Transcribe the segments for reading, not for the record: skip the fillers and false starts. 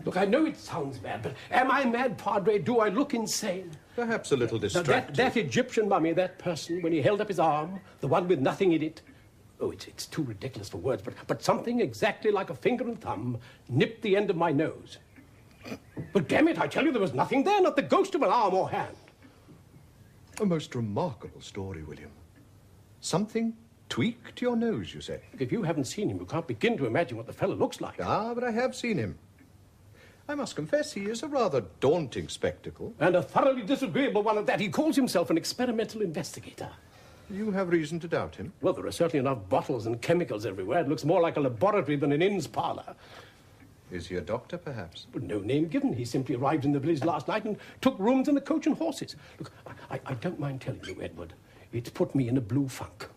Look, I know it sounds bad, but am I mad, Padre? Do I look insane? Perhaps a little distracted. That Egyptian mummy, that person, when he held up his arm, the one with nothing in it, oh, it's too ridiculous for words, but something exactly like a finger and thumb nipped the end of my nose. But damn it, I tell you, there was nothing there, not the ghost of an arm or hand. A most remarkable story, William. Something tweaked your nose, you say? If you haven't seen him, you can't begin to imagine what the fellow looks like. Ah, but I have seen him. I must confess he is a rather daunting spectacle. And a thoroughly disagreeable one at that. He calls himself an experimental investigator. You have reason to doubt him? Well, there are certainly enough bottles and chemicals everywhere. It looks more like a laboratory than an inn's parlor. Is he a doctor, perhaps? But no name given. He simply arrived in the village last night and took rooms in the coach and horses. Look, I don't mind telling you, Edward, it's put me in a blue funk.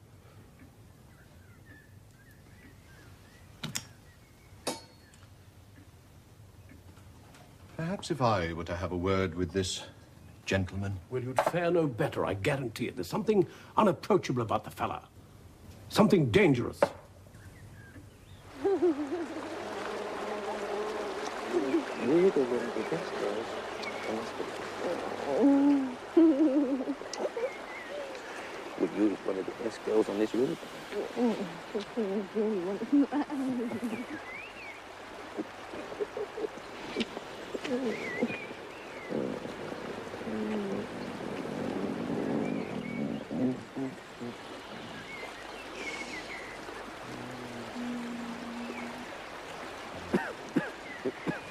Perhaps if I were to have a word with this gentleman. Well, you'd fare no better, I guarantee it. There's something unapproachable about the fella. Something dangerous. You're the one of the best girls. Well, you're one of the best girls on this universe.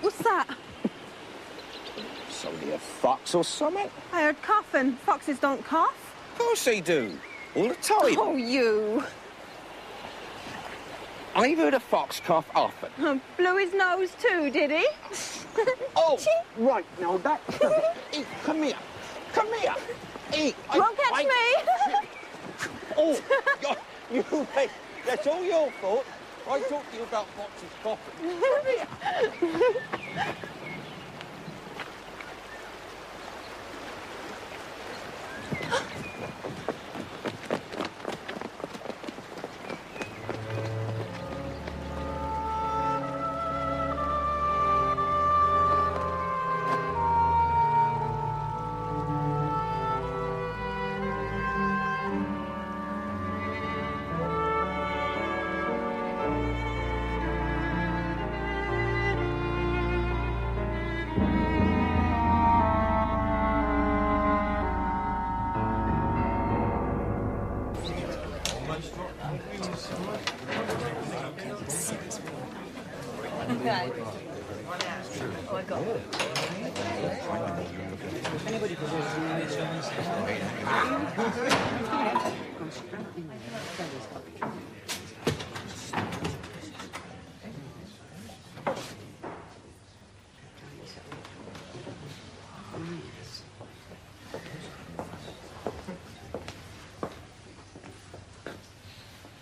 What's that? It's only a fox or something. I heard coughing. Foxes don't cough. Of course they do. All the time. Oh, you. I've heard a fox cough often. Blew his nose too, did he? Oh, right, now that does it. Hey, come here. Come here. Hey, Won't catch me. Oh, you, mate, that's all your fault. I talked to you about foxes coughing. Come here.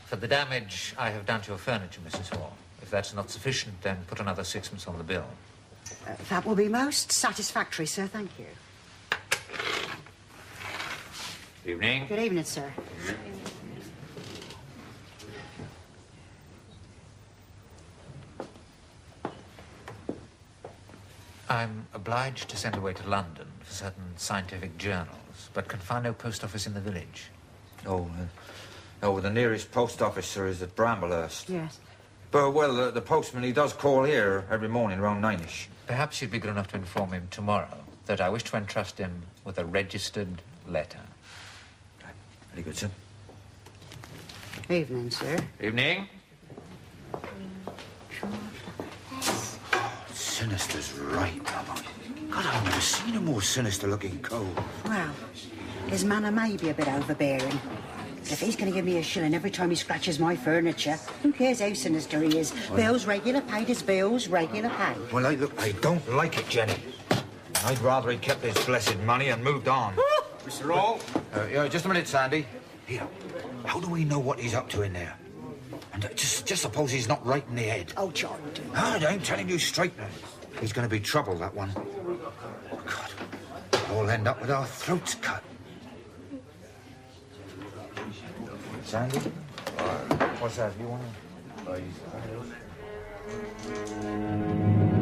For the damage I have done to your furniture, Mrs. Hall. If that's not sufficient, then put another sixpence on the bill. That will be most satisfactory, sir. Thank you. Evening. Good evening, sir. I'm obliged to send away to London for certain scientific journals, but can find no post office in the village. Oh, the nearest post office, sir, is at Bramblehurst. Yes. But, well, the postman, he does call here every morning around 9-ish. Perhaps you'd be good enough to inform him tomorrow that I wish to entrust him with a registered letter. Very good, sir. Evening, sir. Evening. Sinister's right, Mama. God, I've never seen a more sinister-looking cove. Well, his manner may be a bit overbearing. But if he's going to give me a shilling every time he scratches my furniture, who cares how sinister he is? Bills regular paid his bills, regular paid. Well, I don't like it, Jenny. I'd rather he kept his blessed money and moved on. Mr. Hall? Yeah, just a minute, Sandy. Here, how do we know what he's up to in there? And just suppose he's not right in the head. Oh, John. I'm telling you straight now. He's going to be trouble, that one. God, we'll end up with our throats cut. Sandy? What's that? You want to...